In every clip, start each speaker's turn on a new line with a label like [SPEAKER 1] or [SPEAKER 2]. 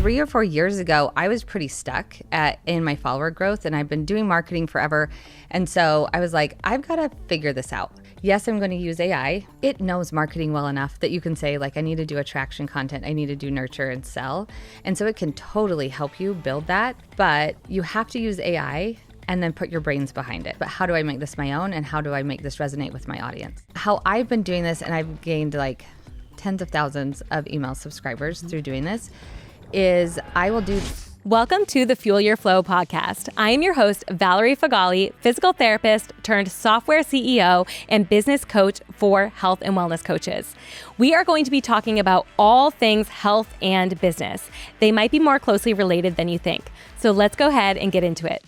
[SPEAKER 1] 3 or 4 years ago, I was pretty stuck in my follower growth, and I've been doing marketing forever. And so I was like, I've got to figure this out. Yes, I'm going to use AI. It knows marketing well enough that you can say, like, I need to do attraction content, I need to do nurture and sell. And so it can totally help you build that. But you have to use AI and then put your brains behind it. But how do I make this my own, and how do I make this resonate with my audience? How I've been doing this, and I've gained like tens of thousands of email subscribers through doing this, is I will do...
[SPEAKER 2] Welcome to the Fuel Your Flow podcast. I am your host, Valerie Feghali, physical therapist turned software CEO and business coach for health and wellness coaches. We are going to be talking about all things health and business. They might be more closely related than you think. So let's go ahead and get into it.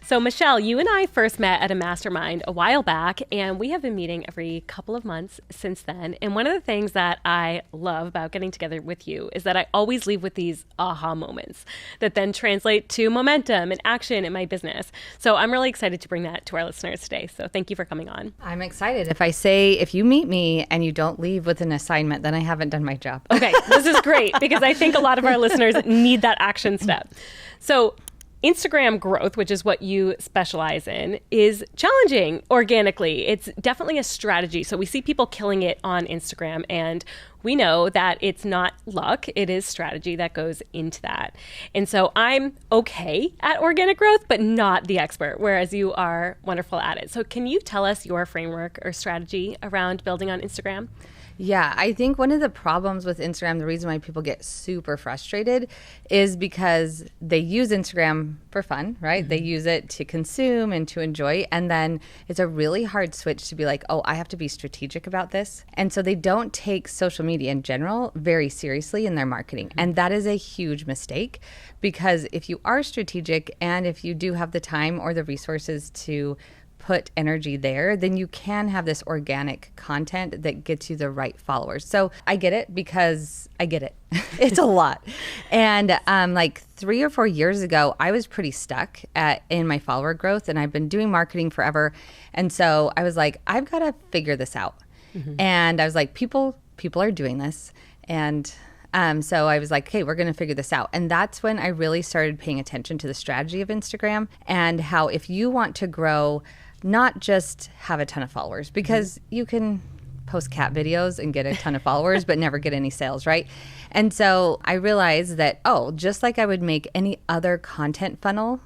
[SPEAKER 2] So Michelle, you and I first met at a mastermind a while back, and we have been meeting every couple of months since then. And one of the things that I love about getting together with you is that I always leave with these aha moments that then translate to momentum and action in my business. So I'm really excited to bring that to our listeners today. So thank you for coming on.
[SPEAKER 1] I'm excited. If you meet me and you don't leave with an assignment, then I haven't done my job.
[SPEAKER 2] Okay, this is great because I think a lot of our listeners need that action step. So Instagram growth, which is what you specialize in, is challenging organically. It's definitely a strategy. So we see people killing it on Instagram, and we know that it's not luck, it is strategy that goes into that. And so I'm okay at organic growth, but not the expert, whereas you are wonderful at it. So can you tell us your framework or strategy around building on Instagram?
[SPEAKER 1] Yeah, I think one of the problems with Instagram, the reason why people get super frustrated is because they use Instagram for fun, right? Mm-hmm. They use it to consume and to enjoy. And then it's a really hard switch to be like, oh, I have to be strategic about this. And so they don't take social media in general very seriously in their marketing. Mm-hmm. And that is a huge mistake, because if you are strategic and if you do have the time or the resources to put energy there, then you can have this organic content that gets you the right followers. So I get it, because I get it. It's a lot. And like 3 or 4 years ago, I was pretty stuck in my follower growth, and I've been doing marketing forever. And so I was like, I've got to figure this out. Mm-hmm. And I was like, people are doing this. And so I was like, okay, we're going to figure this out. And that's when I really started paying attention to the strategy of Instagram, and how if you want to grow, not just have a ton of followers, because you can post cat videos and get a ton of followers, but never get any sales, right? And so I realized that, just like I would make any other content funnel,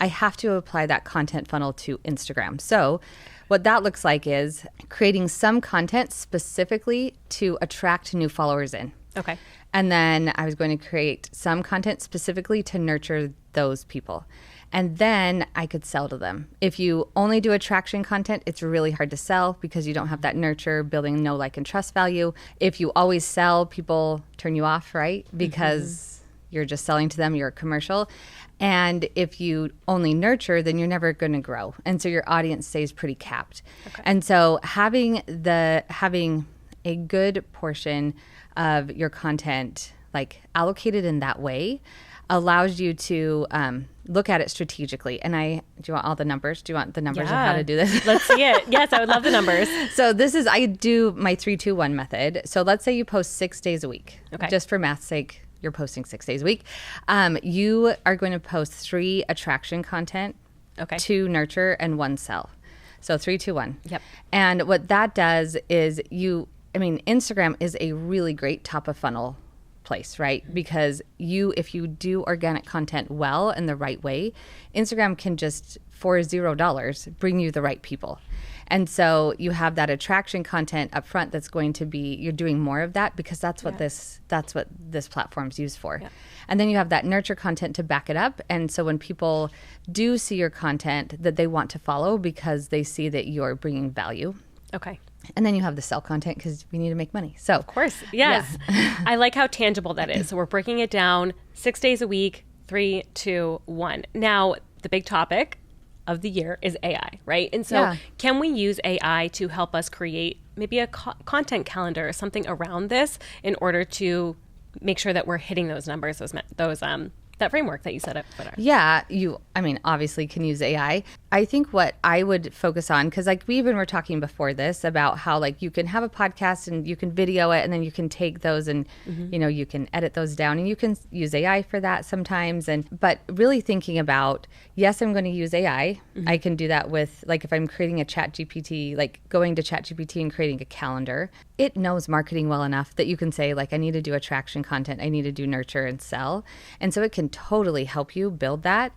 [SPEAKER 1] I have to apply that content funnel to Instagram. So what that looks like is creating some content specifically to attract new followers in.
[SPEAKER 2] Okay.
[SPEAKER 1] And then I was going to create some content specifically to nurture those people. And then I could sell to them. If you only do attraction content, it's really hard to sell because you don't have that nurture, building know, like, and trust value. If you always sell, people turn you off, right? Because you're just selling to them, you're a commercial. And if you only nurture, then you're never going to grow. And so your audience stays pretty capped. Okay. And so having a good portion of your content like allocated in that way allows you to look at it strategically. And do you want all the numbers? Do you want the numbers of how to do this?
[SPEAKER 2] Let's see it. Yes, I would love the numbers.
[SPEAKER 1] So I do my 3-2-1 method. So let's say you post 6 days a week. Okay. Just for math's sake, you're posting 6 days a week. You are going to post 3 attraction content, 2 nurture, and 1 sell. So 3-2-1. Yep. And what that does is Instagram is a really great top of funnel place, right? Because if you do organic content well in the right way, Instagram can just for $0 bring you the right people. And so you have that attraction content up front that's going to be, you're doing more of that because that's what this platform's used for. Yeah. And then you have that nurture content to back it up. And so when people do see your content, that they want to follow because they see that you're bringing value.
[SPEAKER 2] Okay.
[SPEAKER 1] And then you have the sell content because we need to make money. So
[SPEAKER 2] of course, yes. Yeah. I like how tangible that is. So we're breaking it down 6 days a week, 3, 2, 1. Now, the big topic of the year is AI, right? And so can we use AI to help us create maybe a content calendar or something around this in order to make sure that we're hitting those numbers, that framework that you set up for there.
[SPEAKER 1] Yeah, obviously can use AI. I think what I would focus on, because like we even were talking before this about how like you can have a podcast and you can video it and then you can take those and, you can edit those down and you can use AI for that sometimes. But really thinking about, yes, I'm going to use AI. I can do that with like if I'm creating a chat GPT, like going to chat GPT and creating a calendar, it knows marketing well enough that you can say like, I need to do attraction content. I need to do nurture and sell. And so it can totally help you build that.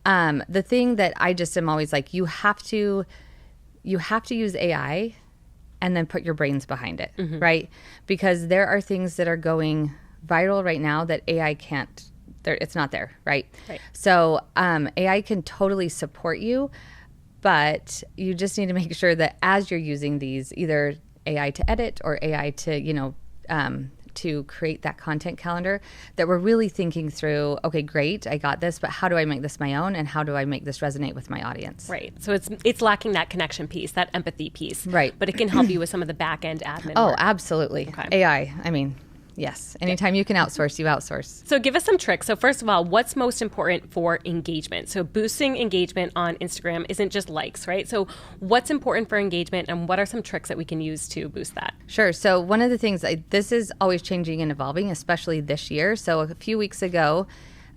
[SPEAKER 1] The thing that I just am always like, you have to use AI and then put your brains behind it, right? Because there are things that are going viral right now that AI can't, it's not there, right? So AI can totally support you, but you just need to make sure that as you're using these, either AI to edit or AI to, to create that content calendar, that we're really thinking through, okay, great, I got this, but how do I make this my own? And how do I make this resonate with my audience?
[SPEAKER 2] Right. So it's lacking that connection piece, that empathy piece.
[SPEAKER 1] Right.
[SPEAKER 2] But it can help you with some of the back end admin
[SPEAKER 1] Oh,
[SPEAKER 2] work.
[SPEAKER 1] absolutely.
[SPEAKER 2] Okay.
[SPEAKER 1] AI, yes. Anytime you can outsource, you outsource.
[SPEAKER 2] So give us some tricks. So first of all, what's most important for engagement? So boosting engagement on Instagram isn't just likes, right? So what's important for engagement and what are some tricks that we can use to boost that?
[SPEAKER 1] Sure. So one of the things, this is always changing and evolving, especially this year. So a few weeks ago,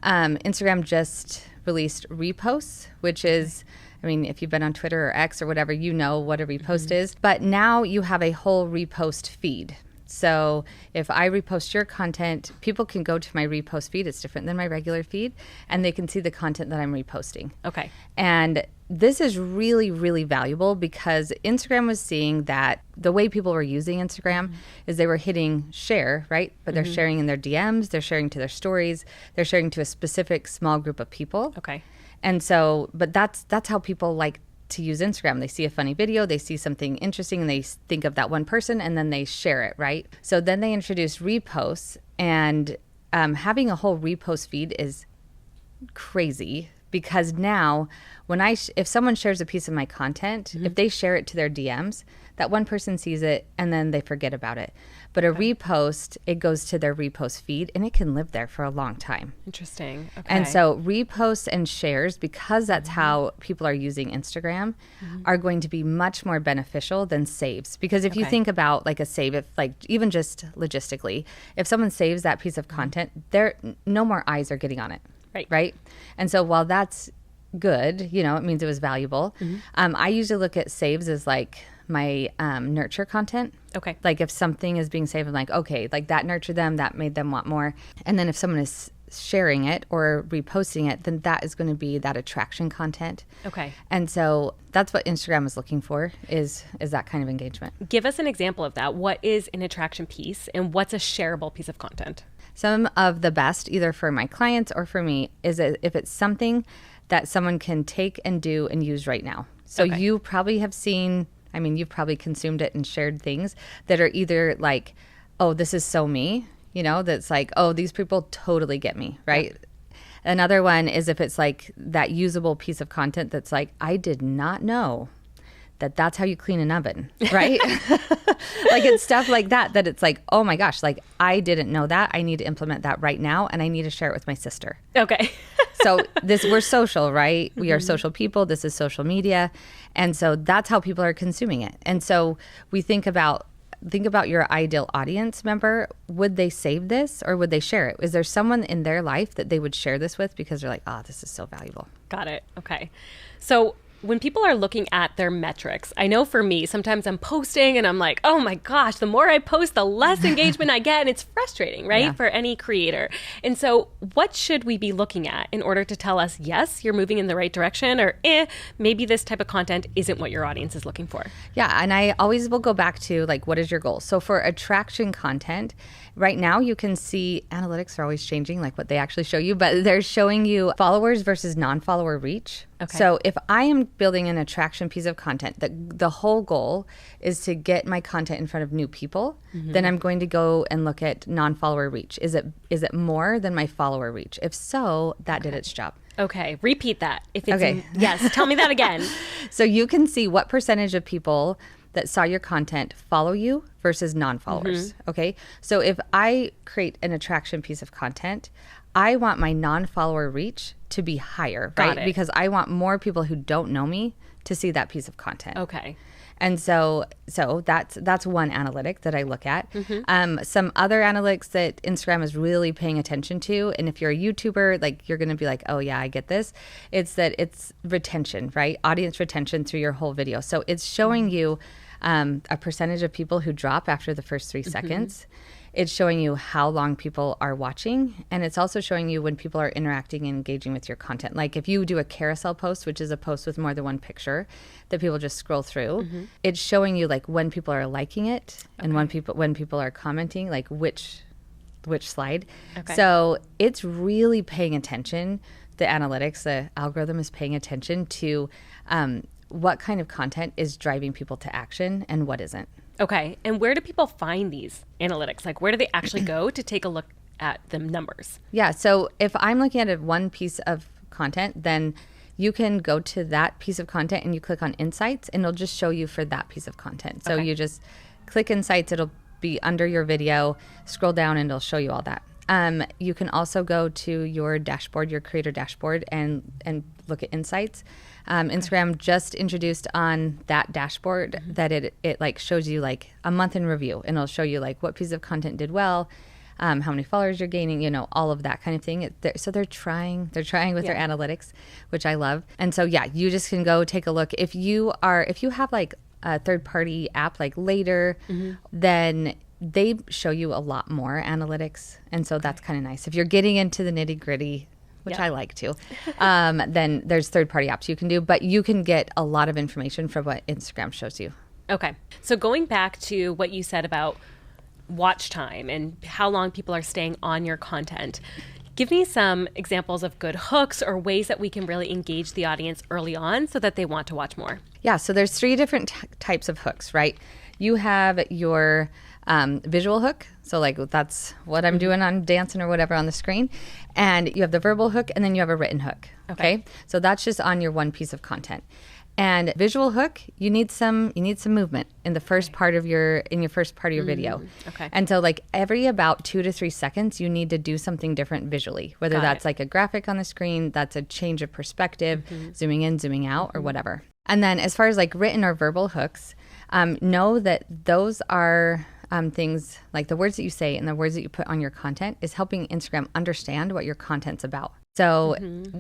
[SPEAKER 1] Instagram just released reposts, which is, if you've been on Twitter or X or whatever, you know what a repost is. But now you have a whole repost feed. So if I repost your content, people can go to my repost feed. It's different than my regular feed, and they can see the content that I'm reposting.
[SPEAKER 2] Okay.
[SPEAKER 1] And this is really, really valuable because Instagram was seeing that the way people were using Instagram is they were hitting share, right? But they're sharing in their DMs, they're sharing to their stories, they're sharing to a specific small group of people.
[SPEAKER 2] Okay.
[SPEAKER 1] And so, but that's how people like to use Instagram. They see a funny video, they see something interesting, and they think of that one person, and then they share it, right? So then they introduced reposts, and having a whole repost feed is crazy because now when if someone shares a piece of my content, if they share it to their DMs, that one person sees it and then they forget about it. But a repost, it goes to their repost feed and it can live there for a long time.
[SPEAKER 2] Interesting. Okay.
[SPEAKER 1] And so reposts and shares, because that's how people are using Instagram, are going to be much more beneficial than saves. Because if you think about like a save, if like even just logistically, if someone saves that piece of content, no more eyes are getting on it. Right. And so while that's good, it means it was valuable. I usually look at saves as like my nurture content.
[SPEAKER 2] Okay.
[SPEAKER 1] Like if something is being saved, I'm like, okay, like that nurtured them, that made them want more. And then if someone is sharing it or reposting it, then that is going to be that attraction content.
[SPEAKER 2] Okay.
[SPEAKER 1] And so that's what Instagram is looking for is that kind of engagement.
[SPEAKER 2] Give us an example of that. What is an attraction piece and what's a shareable piece of content?
[SPEAKER 1] Some of the best, either for my clients or for me, is if it's something that someone can take and do and use right now. So you probably have seen, you've probably consumed it and shared things that are either like, oh, this is so me, that's like, oh, these people totally get me, right? Yeah. Another one is if it's like that usable piece of content that's like, I did not know that's how you clean an oven, right? Like it's stuff like that it's like, oh my gosh, like I didn't know that. I need to implement that right now and I need to share it with my sister.
[SPEAKER 2] Okay.
[SPEAKER 1] So we're social, right? We are social people. This is social media. And so that's how people are consuming it. And so we think about your ideal audience member. Would they save this or would they share it? Is there someone in their life that they would share this with because they're like, oh, this is so valuable?
[SPEAKER 2] Got it. Okay. So when people are looking at their metrics, I know for me, sometimes I'm posting and I'm like, oh my gosh, the more I post, the less engagement I get. And it's frustrating, right? Yeah. For any creator. And so what should we be looking at in order to tell us, yes, you're moving in the right direction, or maybe this type of content isn't what your audience is looking for?
[SPEAKER 1] Yeah. And I always will go back to like, what is your goal? So for attraction content, right now you can see analytics are always changing, like what they actually show you, but they're showing you followers versus non-follower reach. Okay. So if I am building an attraction piece of content, the whole goal is to get my content in front of new people, then I'm going to go and look at non-follower reach. Is it more than my follower reach? If so, that did its job.
[SPEAKER 2] Okay. Repeat that. If it's yes, tell me that again.
[SPEAKER 1] So you can see what percentage of people that saw your content follow you versus non-followers. Okay. So if I create an attraction piece of content, I want my non-follower reach to be higher, right? Because I want more people who don't know me to see that piece of content.
[SPEAKER 2] Okay.
[SPEAKER 1] And so that's one analytic that I look at. Some other analytics that Instagram is really paying attention to, and if you're a YouTuber, like you're going to be like, oh yeah, I get this. It's that it's retention, right? Audience retention through your whole video. So it's showing you a percentage of people who drop after the first 3 seconds. It's showing you how long people are watching, and it's also showing you when people are interacting and engaging with your content. Like if you do a carousel post, which is a post with more than one picture that people just scroll through, it's showing you like when people are liking it and when people are commenting, like which slide. So it's really paying attention. The analytics, the algorithm is paying attention to what kind of content is driving people to action and what isn't.
[SPEAKER 2] Okay. And where do people find these analytics? Like, where do they actually go to take a look at the numbers?
[SPEAKER 1] Yeah. So if I'm looking at one piece of content, then you can go to that piece of content and you click on insights and it'll just show you for that piece of content. So you just click insights. It'll be under your video, scroll down and it'll show you all that. You can also go to your dashboard, your creator dashboard, and look at insights. Instagram just introduced on that dashboard that it like shows you like a month in review, and it'll show you like what piece of content did well, how many followers you're gaining, all of that kind of thing. So they're trying with their analytics, which I love. And so you just can go take a look. If you have like a third-party app like Later, then they show you a lot more analytics, and so that's kind of nice. If you're getting into the nitty-gritty, which I like to, then there's third-party apps you can do, but you can get a lot of information from what Instagram shows you.
[SPEAKER 2] Okay. So going back to what you said about watch time and how long people are staying on your content, give me some examples of good hooks or ways that we can really engage the audience early on so that they want to watch more. Yeah.
[SPEAKER 1] So there's 3 different types of hooks, right? You have your visual hook. So like that's what I'm doing on dancing or whatever on the screen. And you have the verbal hook, and then you have a written hook. Okay. So that's just on your one piece of content. And visual hook, you need some movement in the first part of your video.
[SPEAKER 2] Okay.
[SPEAKER 1] And so like every about 2 to 3 seconds, you need to do something different visually, whether that's like a graphic on the screen, that's a change of perspective, zooming in, zooming out, or whatever. And then as far as like written or verbal hooks, know that those are things like the words that you say and the words that you put on your content is helping Instagram understand what your content's about. So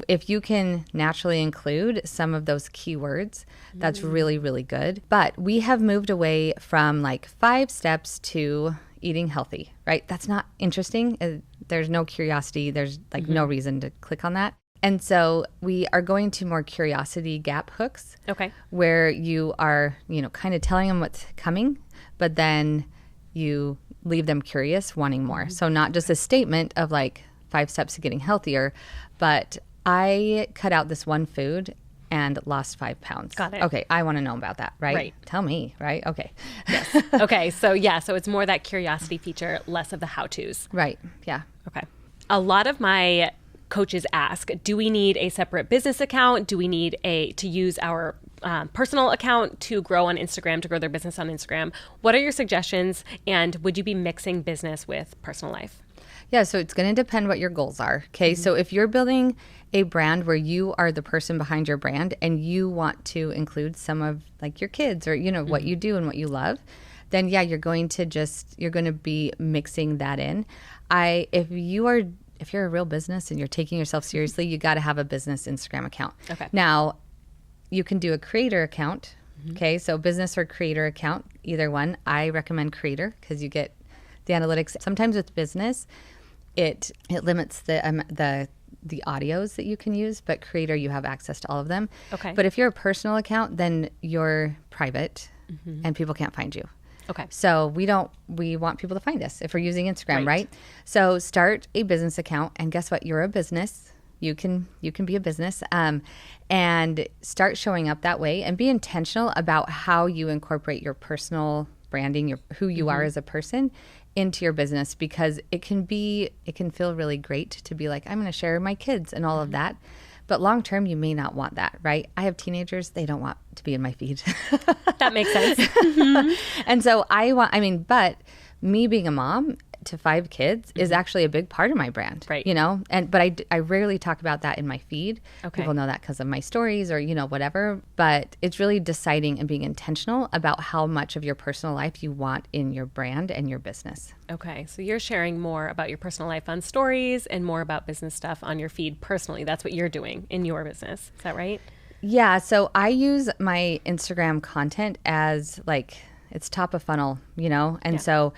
[SPEAKER 1] if you can naturally include some of those keywords, that's really, really good. But we have moved away from like 5 steps to eating healthy, right? That's not interesting. There's no curiosity. There's like no reason to click on that. And so we are going to more curiosity gap hooks.
[SPEAKER 2] Okay.
[SPEAKER 1] Where you are, kind of telling them what's coming, but then you leave them curious, wanting more. So not just a statement of like 5 steps to getting healthier, but I cut out this one food and lost 5 pounds.
[SPEAKER 2] Got it.
[SPEAKER 1] Okay, I want to know about that, right?
[SPEAKER 2] Right.
[SPEAKER 1] Tell me, right? Okay.
[SPEAKER 2] Yes. Okay, so it's more that curiosity feature, less of the how-tos.
[SPEAKER 1] Right, yeah.
[SPEAKER 2] Okay. A lot of my coaches ask, do we need a separate business account? Do we need to use our personal account to grow on Instagram, to grow their business on Instagram? What are your suggestions? And would you be mixing business with personal life?
[SPEAKER 1] Yeah, so it's going to depend what your goals are. Okay, so if you're building a brand where you are the person behind your brand and you want to include some of like your kids or, what you do and what you love, then you're going to be mixing that in. If you're a real business and you're taking yourself seriously, you got to have a business Instagram account.
[SPEAKER 2] Okay.
[SPEAKER 1] Now, you can do a creator account. Okay, so business or creator account, either one. I recommend creator because you get the analytics. Sometimes with business, it limits the audios that you can use, but creator, you have access to all of them.
[SPEAKER 2] Okay.
[SPEAKER 1] But if you're a personal account, then you're private and people can't find you.
[SPEAKER 2] Okay.
[SPEAKER 1] So we want people to find us if we're using Instagram, right? So start a business account, and guess what? You're a business. You can be a business, and start showing up that way, and be intentional about how you incorporate your personal branding, who you are as a person, into your business, because it can feel really great to be like, I'm going to share my kids and all of that. But long term, you may not want that, right? I have teenagers, they don't want to be in my feed.
[SPEAKER 2] That makes sense.
[SPEAKER 1] And so but me being a mom to 5 kids is actually a big part of my brand,
[SPEAKER 2] Right.
[SPEAKER 1] But I rarely talk about that in my feed.
[SPEAKER 2] Okay.
[SPEAKER 1] People know that because of my stories or, whatever. But it's really deciding and being intentional about how much of your personal life you want in your brand and your business.
[SPEAKER 2] Okay. So you're sharing more about your personal life on stories and more about business stuff on your feed personally. That's what you're doing in your business. Is that right?
[SPEAKER 1] Yeah. So I use my Instagram content as it's top of funnel, And so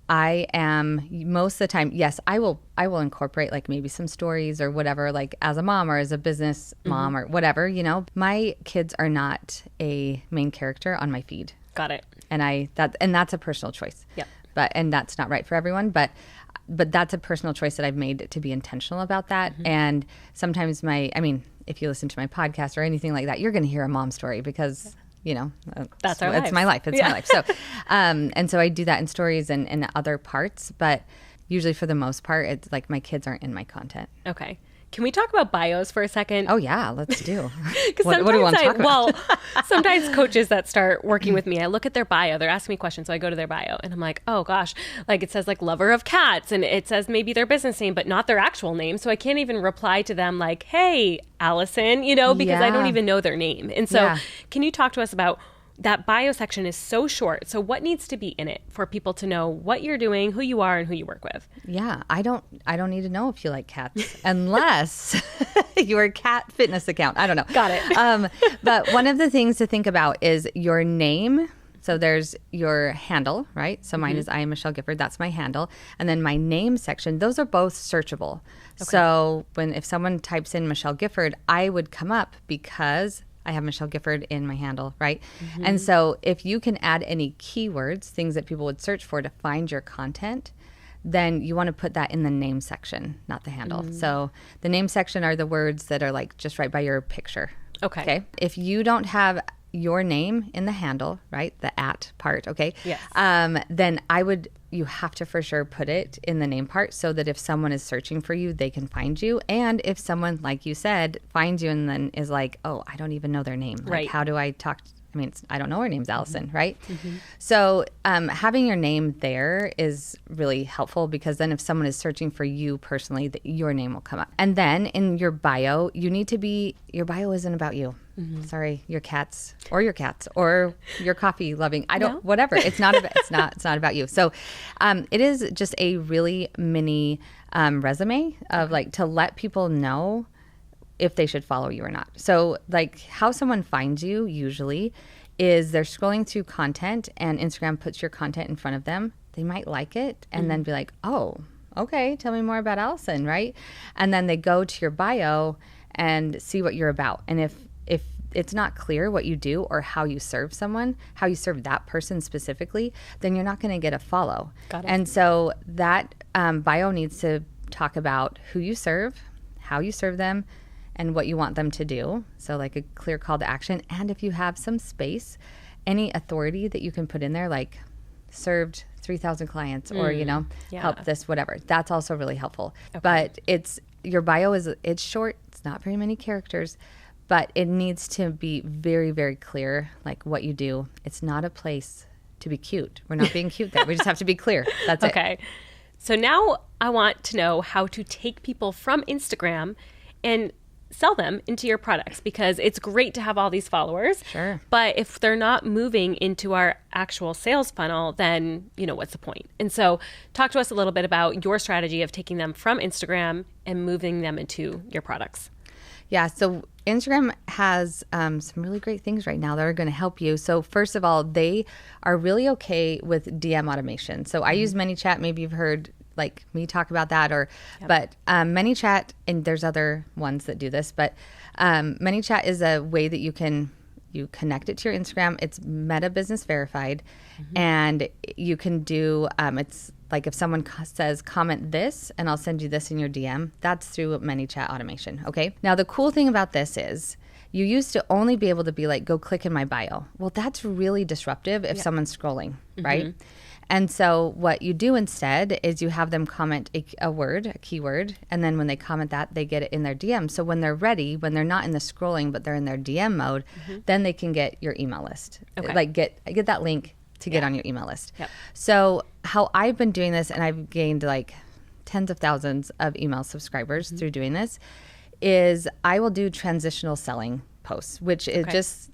[SPEAKER 1] I am most of the time, yes, I will incorporate maybe some stories or whatever, as a mom or as a business mom or whatever, My kids are not a main character on my feed.
[SPEAKER 2] Got it.
[SPEAKER 1] And that's a personal choice.
[SPEAKER 2] Yep.
[SPEAKER 1] And that's not right for everyone, but that's a personal choice that I've made to be intentional about that. And sometimes if you listen to my podcast or anything like that, you're going to hear a mom story because
[SPEAKER 2] that's our life.
[SPEAKER 1] It's my life. It's my life. So, and so I do that in stories and other parts, but usually for the most part, it's my kids aren't in my content.
[SPEAKER 2] Okay. Can we talk about bios for a second?
[SPEAKER 1] Oh yeah, let's do.
[SPEAKER 2] What
[SPEAKER 1] do we want to talk about?
[SPEAKER 2] Well, sometimes coaches that start working with me, I look at their bio, they're asking me questions. So I go to their bio and I'm like, oh gosh, it says lover of cats and it says maybe their business name, but not their actual name. So I can't even reply to them hey, Allison, because I don't even know their name. And so can you talk to us about that bio section is so short. So what needs to be in it for people to know what you're doing, who you are, and who you work with?
[SPEAKER 1] Yeah, I don't need to know if you like cats unless you're a cat fitness account. I don't know.
[SPEAKER 2] Got it.
[SPEAKER 1] But one of the things to think about is your name. So there's your handle, right? So mine is I am Michelle Gifford. That's my handle. And then my name section, those are both searchable. Okay. So if someone types in Michelle Gifford, I would come up because I have Michelle Gifford in my handle, right? And so if you can add any keywords, things that people would search for to find your content, then you want to put that in the name section, not the handle. So the name section are the words that are just right by your picture.
[SPEAKER 2] Okay.
[SPEAKER 1] If you don't have your name in the handle, right? The @ part, okay?
[SPEAKER 2] Yes.
[SPEAKER 1] Then you have to for sure put it in the name part so that if someone is searching for you, they can find you. And if someone, like you said, finds you and then is oh, I don't even know their name.
[SPEAKER 2] Right.
[SPEAKER 1] How do I talk? I don't know her name's Allison, right? So having your name there is really helpful because then if someone is searching for you personally, your name will come up. And then in your bio, your bio isn't about you. Sorry, your cats or your coffee loving. Whatever. It's not about you. So it is just a really mini resume of to let people know if they should follow you or not. So how someone finds you usually is they're scrolling through content and Instagram puts your content in front of them. They might like it and then be oh, okay, tell me more about Allison, right? And then they go to your bio and see what you're about. And if it's not clear what you do or how you serve someone, how you serve that person specifically, then you're not going to get a follow.
[SPEAKER 2] Got it.
[SPEAKER 1] And so that bio needs to talk about who you serve, how you serve them, and what you want them to do. So a clear call to action. And if you have some space, any authority that you can put in there, served 3,000 clients or, help this, whatever. That's also really helpful. Okay. But your bio it's short. It's not very many characters, but it needs to be very, very clear, what you do. It's not a place to be cute. We're not being cute there. We just have to be clear. That's it.
[SPEAKER 2] Okay. So now I want to know how to take people from Instagram and sell them into your products because it's great to have all these followers.
[SPEAKER 1] Sure.
[SPEAKER 2] But if they're not moving into our actual sales funnel, then, what's the point? And so talk to us a little bit about your strategy of taking them from Instagram and moving them into your products.
[SPEAKER 1] Yeah, so Instagram has some really great things right now that are going to help you. So first of all, they are really okay with DM automation. So I use ManyChat. Maybe you've heard me talk about that, but ManyChat, and there's other ones that do this, but ManyChat is a way that you connect it to your Instagram. It's Meta Business verified, and you can do it's if someone says comment this and I'll send you this in your DM, that's through ManyChat automation. Okay. Now the cool thing about this is you used to only be able to be go click in my bio. Well, that's really disruptive if someone's scrolling, right? And so what you do instead is you have them comment a word, a keyword, and then when they comment that, they get it in their DM. So when they're ready, when they're not in the scrolling, but they're in their DM mode, then they can get your email list.
[SPEAKER 2] Okay.
[SPEAKER 1] Like get that link to get on your email list.
[SPEAKER 2] Yep.
[SPEAKER 1] So how I've been doing this, and I've gained like tens of thousands of email subscribers through doing this, is I will do transitional selling posts, which is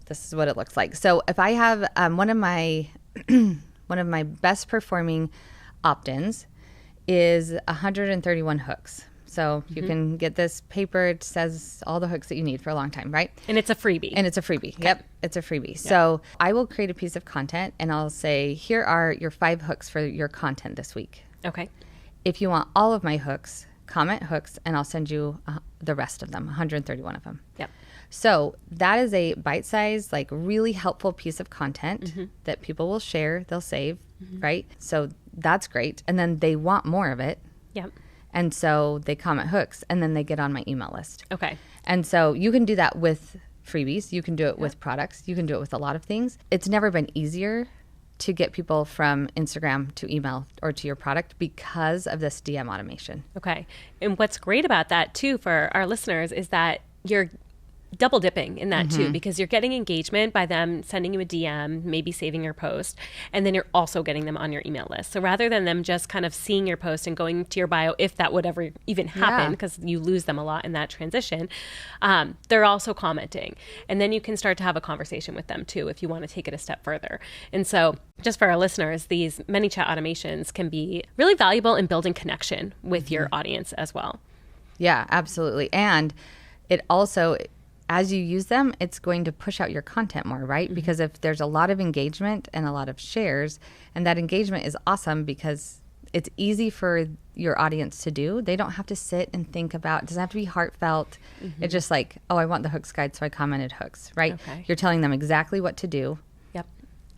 [SPEAKER 1] this is what it looks like. So if I have one of my best performing opt-ins is 131 hooks. So you can get this paper. It says all the hooks that you need for a long time, right?
[SPEAKER 2] And it's a freebie.
[SPEAKER 1] Okay. Yep. It's a freebie. Yep. So I will create a piece of content and I'll say, here are your 5 hooks for your content this week.
[SPEAKER 2] Okay.
[SPEAKER 1] If you want all of my hooks, comment hooks, and I'll send you the rest of them, 131 of them.
[SPEAKER 2] Yep.
[SPEAKER 1] So that is a bite-sized, like really helpful piece of content that people will share, they'll save, right? So that's great. And then they want more of it.
[SPEAKER 2] Yep.
[SPEAKER 1] And so they comment hooks and then they get on my email list.
[SPEAKER 2] Okay.
[SPEAKER 1] And so you can do that with freebies. You can do it with products. You can do it with a lot of things. It's never been easier to get people from Instagram to email or to your product because of this DM automation.
[SPEAKER 2] Okay. And what's great about that too for our listeners is that you're double dipping in that too, because you're getting engagement by them sending you a DM, maybe saving your post, and then you're also getting them on your email list. So rather than them just kind of seeing your post and going to your bio, if that would ever even happen, because you lose them a lot in that transition, they're also commenting. And then you can start to have a conversation with them too, if you want to take it a step further. And so just for our listeners, these ManyChat automations can be really valuable in building connection with your audience as well.
[SPEAKER 1] Yeah, absolutely. And it also, as you use them, it's going to push out your content more, right? Because if there's a lot of engagement and a lot of shares, and that engagement is awesome because it's easy for your audience to do. They don't have to sit and think about, it doesn't have to be heartfelt. It's just like, oh, I want the hooks guide, so I commented hooks, right?
[SPEAKER 2] Okay.
[SPEAKER 1] You're telling them exactly what to do.
[SPEAKER 2] Yep.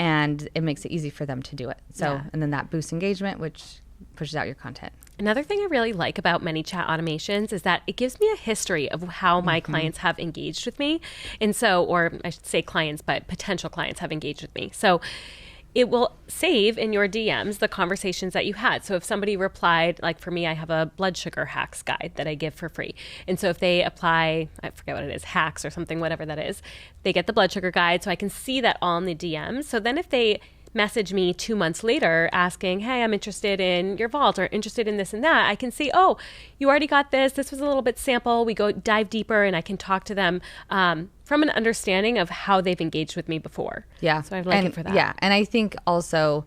[SPEAKER 1] And it makes it easy for them to do it. So, and then that boosts engagement, which pushes out your content.
[SPEAKER 2] Another thing I really like about ManyChat automations is that it gives me a history of how my clients have engaged with me. And so, or I should say clients, but potential clients have engaged with me. So it will save in your DMs the conversations that you had. So if somebody replied, like for me, I have a blood sugar hacks guide that I give for free. And so if they apply, I forget what it is, hacks or something, whatever that is, they get the blood sugar guide. So I can see that all in the DMs. So then if they message me 2 months later asking, hey, I'm interested in your vault or interested in this and that, I can see, oh, you already got this. This was a little bit sample. We go dive deeper and I can talk to them from an understanding of how they've engaged with me before.
[SPEAKER 1] Yeah.
[SPEAKER 2] So I like it for that.
[SPEAKER 1] Yeah. And I think also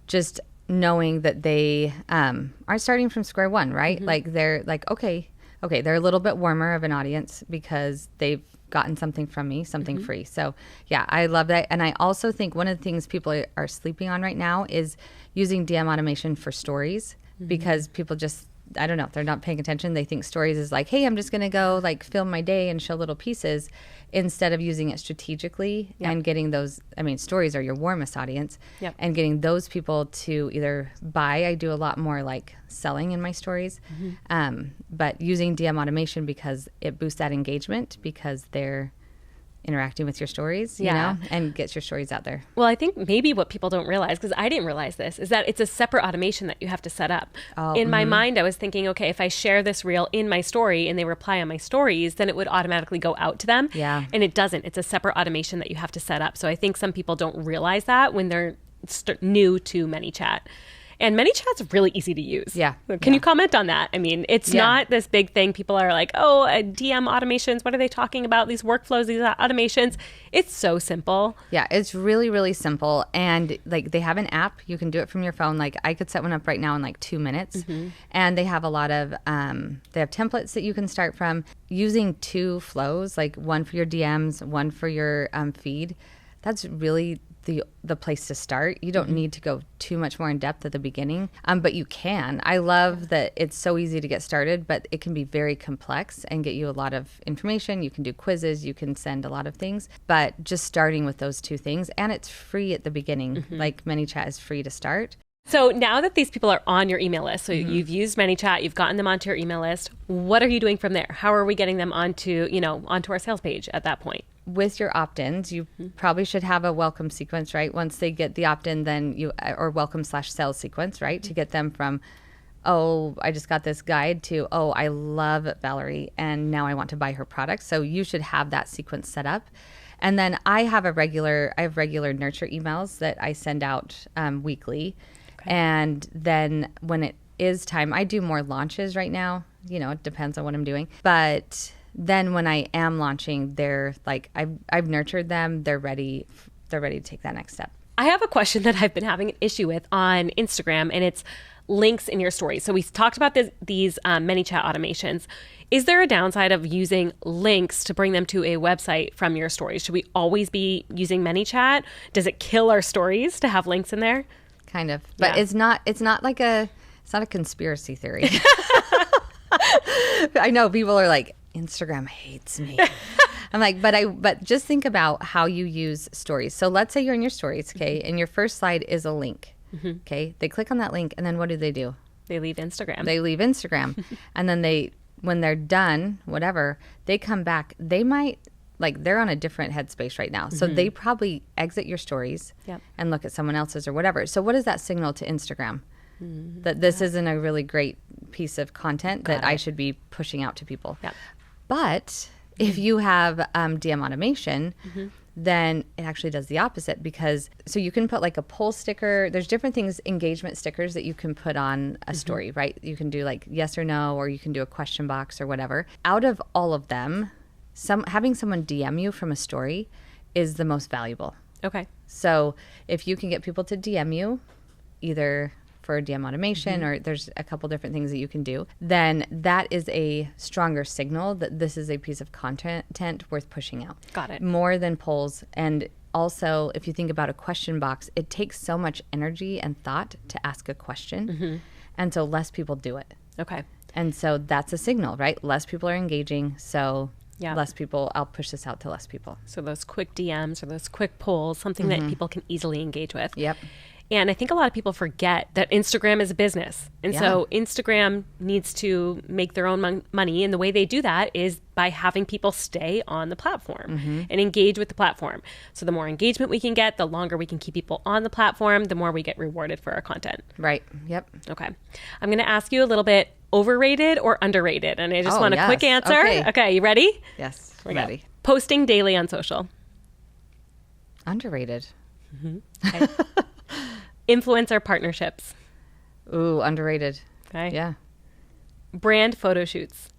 [SPEAKER 1] just knowing that they are starting from square one, right? Like they're like, okay, they're a little bit warmer of an audience because they've gotten something from me, something free. So yeah, I love that. And I also think one of the things people are sleeping on right now is using DM automation for stories because people just, I don't know, they're not paying attention. They think stories is like, hey, I'm just going to go like film my day and show little pieces instead of using it strategically and getting those, I mean, stories are your warmest audience and getting those people to either buy. I do a lot more like selling in my stories, but using DM automation because it boosts that engagement because they're interacting with your stories, you know, and gets your stories out there.
[SPEAKER 2] Well, I think maybe what people don't realize, because I didn't realize this, is that it's a separate automation that you have to set up. In my mind, I was thinking, okay, if I share this reel in my story and they reply on my stories, then it would automatically go out to them. Yeah. And it doesn't. It's a separate automation that you have to set up. So I think some people don't realize that when they're new to ManyChat. And ManyChat's really easy to use. Yeah. Can you comment on that? I mean, it's not this big thing. People are like, oh, DM automations. What are they talking about? These workflows, these automations. It's so simple. Yeah, it's really, really simple. And like they have an app. You can do it from your phone. Like I could set one up right now in like 2 minutes. And they have a lot of, they have templates that you can start from. Using 2 flows, like one for your DMs, one for your feed. That's really the place to start. You don't need to go too much more in depth at the beginning, but you can. I love that it's so easy to get started, but it can be very complex and get you a lot of information. You can do quizzes, you can send a lot of things, but just starting with those 2 things, and it's free at the beginning. Like ManyChat is free to start. So now that these people are on your email list, so you've used ManyChat, you've gotten them onto your email list, what are you doing from there? How are we getting them onto our sales page at that point?
[SPEAKER 1] with your opt-ins, you probably should have a welcome sequence, right? Once they get the opt-in, then or welcome/sales sequence, right? To get them from, oh, I just got this guide to, oh, I love Valerie and now I want to buy her product. So you should have that sequence set up. And then I have regular nurture emails that I send out weekly. Okay. And then when it is time, I do more launches right now. It depends on what I'm doing. But then when I am launching, they're like, I've nurtured them. They're ready to take that next step.
[SPEAKER 2] I have a question that I've been having an issue with on Instagram, and it's links in your stories. So we talked about these ManyChat automations. Is there a downside of using links to bring them to a website from your stories? Should we always be using ManyChat? Does it kill our stories to have links in there?
[SPEAKER 1] Kind of, but it's not a conspiracy theory. I know people are like, Instagram hates me. I'm like, but just think about how you use stories. So let's say you're in your stories, okay, and your first slide is a link. Okay, they click on that link, and then what do? They leave Instagram. And then when they're done, whatever, they come back. They might, they're on a different headspace right now. So they probably exit your stories and look at someone else's or whatever. So what does that signal to Instagram? That this isn't a really great piece of content that I should be pushing out to people. Yep. But if you have DM automation, then it actually does the opposite, because so you can put a poll sticker. There's different things, engagement stickers that you can put on a story, right? You can do yes or no, or you can do a question box or whatever. Out of all of them, having someone DM you from a story is the most valuable.
[SPEAKER 2] Okay.
[SPEAKER 1] So if you can get people to DM you, either for DM automation or there's a couple different things that you can do, then that is a stronger signal that this is a piece of content worth pushing out.
[SPEAKER 2] Got it.
[SPEAKER 1] More than polls. And also, if you think about a question box, it takes so much energy and thought to ask a question. And so less people do it.
[SPEAKER 2] Okay.
[SPEAKER 1] And so that's a signal, right? Less people are engaging. So less people, I'll push this out to less people.
[SPEAKER 2] So those quick DMs or those quick polls, something that people can easily engage with.
[SPEAKER 1] Yep.
[SPEAKER 2] And I think a lot of people forget that Instagram is a business. And so Instagram needs to make their own money. And the way they do that is by having people stay on the platform and engage with the platform. So the more engagement we can get, the longer we can keep people on the platform, the more we get rewarded for our content.
[SPEAKER 1] Right. Yep.
[SPEAKER 2] Okay. I'm going to ask you a little bit, overrated or underrated? And I just want a quick answer. Okay. You ready?
[SPEAKER 1] Yes. Ready.
[SPEAKER 2] Posting daily on social.
[SPEAKER 1] Underrated.
[SPEAKER 2] Okay. Influencer partnerships.
[SPEAKER 1] Ooh, underrated.
[SPEAKER 2] Okay.
[SPEAKER 1] Yeah.
[SPEAKER 2] Brand photo shoots.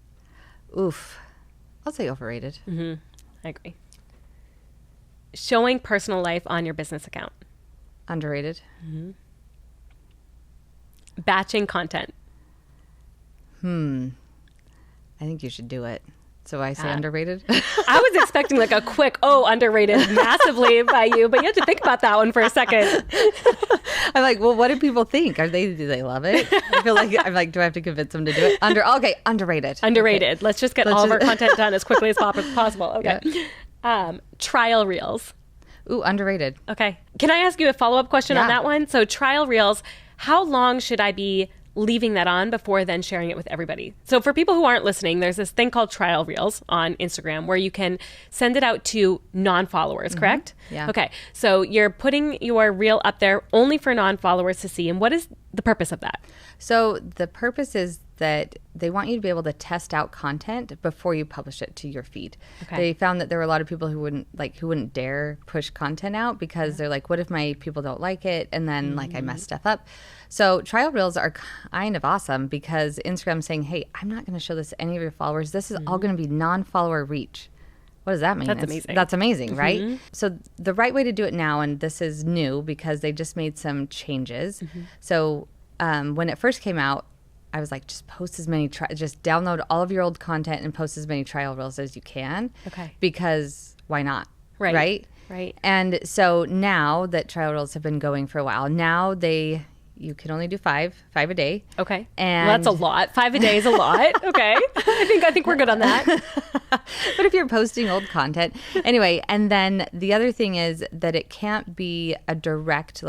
[SPEAKER 1] Oof. I'll say overrated.
[SPEAKER 2] I agree. Showing personal life on your business account.
[SPEAKER 1] Underrated.
[SPEAKER 2] Batching content.
[SPEAKER 1] I think you should do it. So I say underrated.
[SPEAKER 2] I was expecting a quick, underrated massively by you, but you have to think about that one for a second.
[SPEAKER 1] I'm like, well, what do people think? Do they love it? I feel like I'm like, do I have to convince them to do it? Underrated.
[SPEAKER 2] Underrated. Okay. Let's just get all of our content done as quickly as possible. Okay. Yeah. Trial reels.
[SPEAKER 1] Ooh, underrated.
[SPEAKER 2] Okay. Can I ask you a follow-up question on that one? So trial reels, how long should I be leaving that on before then sharing it with everybody? So for people who aren't listening, there's this thing called trial reels on Instagram where you can send it out to non-followers, correct?
[SPEAKER 1] Yeah.
[SPEAKER 2] Okay. So you're putting your reel up there only for non-followers to see. And what is the purpose of that?
[SPEAKER 1] So the purpose is that they want you to be able to test out content before you publish it to your feed. Okay. They found that there were a lot of people who wouldn't dare push content out because they're like, what if my people don't like it? And then I mess stuff up. So trial reels are kind of awesome because Instagram's saying, hey, I'm not going to show this to any of your followers. This is all going to be non-follower reach. What does that mean?
[SPEAKER 2] That's amazing.
[SPEAKER 1] That's amazing, right? So the right way to do it now, and this is new because they just made some changes. So when it first came out, I was like, just post as many, just download all of your old content and post as many trial reels as you can.
[SPEAKER 2] Okay.
[SPEAKER 1] Because why not?
[SPEAKER 2] Right.
[SPEAKER 1] And so now that trial reels have been going for a while, now you can only do five a day.
[SPEAKER 2] Okay.
[SPEAKER 1] And
[SPEAKER 2] that's a lot. 5 a day is a lot. Okay. I think we're good on that.
[SPEAKER 1] But if you're posting old content, anyway, and then the other thing is that it can't be a direct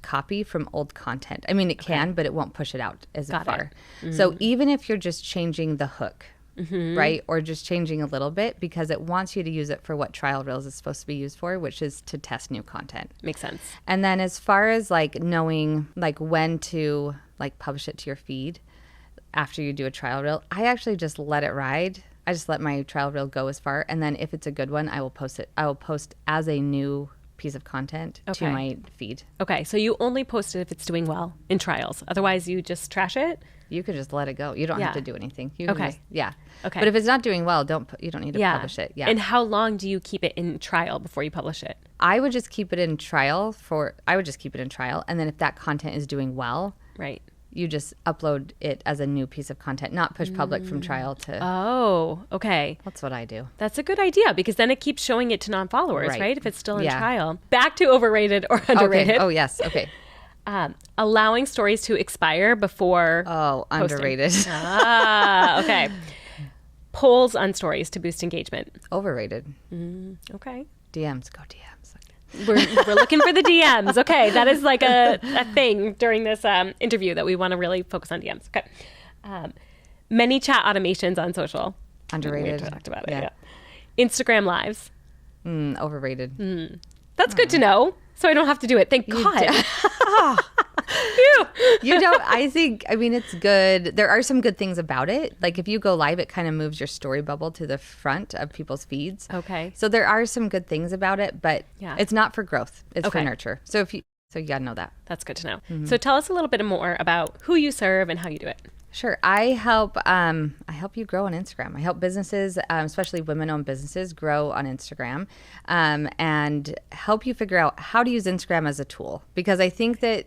[SPEAKER 1] copy from old content. I mean, it can, but it won't push it out as far. So even if you're just changing the hook, right? Or just changing a little bit because it wants you to use it for what trial reels is supposed to be used for, which is to test new content.
[SPEAKER 2] Makes sense.
[SPEAKER 1] And then as far as like knowing like when to like publish it to your feed after you do a trial reel, I actually just let it ride. I just let my trial reel go as far. And then if it's a good one, I will post it. I will post as a new piece of content to my feed.
[SPEAKER 2] Okay. So you only post it if it's doing well in trials. Otherwise, you just trash it?
[SPEAKER 1] You could just let it go. You don't have to do anything. You
[SPEAKER 2] Okay.
[SPEAKER 1] can just, yeah.
[SPEAKER 2] Okay.
[SPEAKER 1] But if it's not doing well, you don't need to publish it. Yeah.
[SPEAKER 2] And how long do you keep it in trial before you publish it?
[SPEAKER 1] I would just keep it in trial and then if that content is doing well,
[SPEAKER 2] Right.
[SPEAKER 1] you just upload it as a new piece of content, not push public from trial to.
[SPEAKER 2] Oh, okay.
[SPEAKER 1] That's what I do.
[SPEAKER 2] That's a good idea because then it keeps showing it to non-followers,
[SPEAKER 1] Right.
[SPEAKER 2] right? If it's still in
[SPEAKER 1] Yeah.
[SPEAKER 2] trial. Back to overrated or underrated.
[SPEAKER 1] Okay. Oh, yes. Okay.
[SPEAKER 2] Allowing stories to expire before
[SPEAKER 1] Oh,
[SPEAKER 2] posting.
[SPEAKER 1] underrated.
[SPEAKER 2] Okay. Polls on stories to boost engagement.
[SPEAKER 1] Overrated.
[SPEAKER 2] Okay.
[SPEAKER 1] DMs. Go DMs.
[SPEAKER 2] We're looking for the DMs. Okay. That is like a thing during this interview that we want to really focus on DMs. Okay. ManyChat automations on social.
[SPEAKER 1] Underrated.
[SPEAKER 2] We talked about it.
[SPEAKER 1] Yeah.
[SPEAKER 2] Instagram lives.
[SPEAKER 1] Overrated.
[SPEAKER 2] That's good to know. So I don't have to do it. Thank God. Phew.
[SPEAKER 1] You don't, it's good. There are some good things about it. Like if you go live, it kind of moves your story bubble to the front of people's feeds.
[SPEAKER 2] Okay.
[SPEAKER 1] So there are some good things about it, but it's not for growth. It's for
[SPEAKER 2] Okay.
[SPEAKER 1] nurture. So you gotta know that.
[SPEAKER 2] That's good to know. So tell us a little bit more about who you serve and how you do it.
[SPEAKER 1] Sure. I help you grow on Instagram. I help businesses, especially women-owned businesses, grow on Instagram, and help you figure out how to use Instagram as a tool. Because I think that,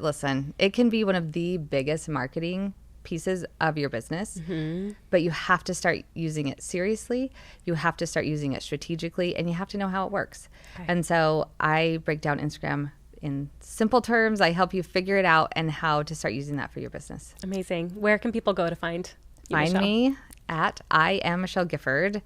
[SPEAKER 1] listen, it can be one of the biggest marketing pieces of your business, but you have to start using it seriously. You have to start using it strategically, and you have to know how it works. Okay. And so I break down Instagram in simple terms. I help you figure it out and how to start using that for your business.
[SPEAKER 2] Amazing. Where can people go to find you,
[SPEAKER 1] Find
[SPEAKER 2] Michelle?
[SPEAKER 1] me at I am Michelle Gifford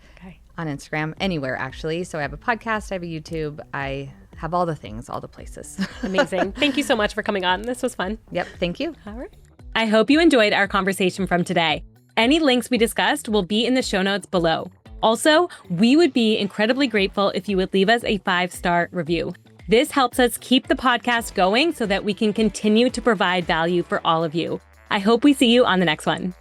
[SPEAKER 1] on Instagram, anywhere actually. So I have a podcast, I have a YouTube, I have all the things, all the places.
[SPEAKER 2] Amazing. Thank you so much for coming on. This was fun.
[SPEAKER 1] Yep. Thank you.
[SPEAKER 2] All right. I hope you enjoyed our conversation from today. Any links we discussed will be in the show notes below. Also, we would be incredibly grateful if you would leave us a 5-star review. This helps us keep the podcast going so that we can continue to provide value for all of you. I hope we see you on the next one.